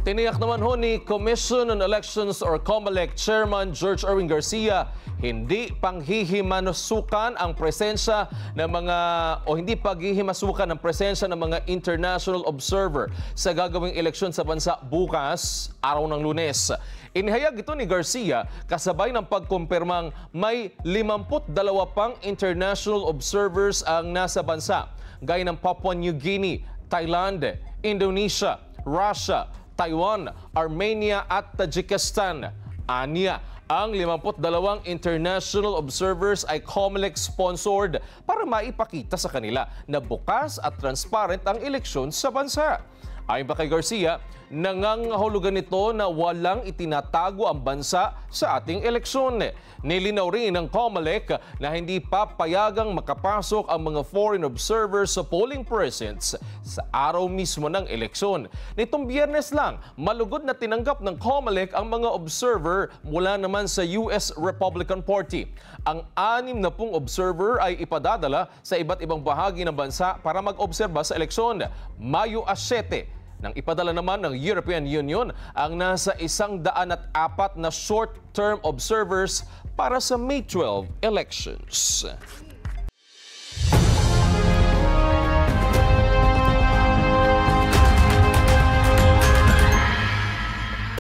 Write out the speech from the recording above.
Tiniyak naman ho ni Commission on Elections or COMELEC Chairman George Erwin Garcia, hindi panghihimasukan ang presensya ng mga international observer sa gagawing eleksyon sa bansa bukas, araw ng Lunes. Inihayag ito ni Garcia kasabay ng pagkumpirmang may 52 pang international observers ang nasa bansa, gaya ng Papua New Guinea, Thailand, Indonesia, Russia, Taiwan, Armenia at Tajikistan. Aniya, ang 52 international observers ay COMELEC-sponsored para maipakita sa kanila na bukas at transparent ang eleksyon sa bansa. Ayon pa kay Garcia, nangangahulugan nito na walang itinatago ang bansa sa ating eleksyon. Nilinaw rin ng COMELEC na hindi papayagang makapasok ang mga foreign observers sa polling precincts sa araw mismo ng eleksyon. Nitong Biyernes lang, malugod na tinanggap ng COMELEC ang mga observer mula naman sa US Republican Party. Ang 60 observer ay ipadadala sa iba't ibang bahagi ng bansa para mag-obserba sa eleksyon. Mayo 7 nang ipadala naman ng European Union ang nasa 104 na short-term observers para sa May 12 elections.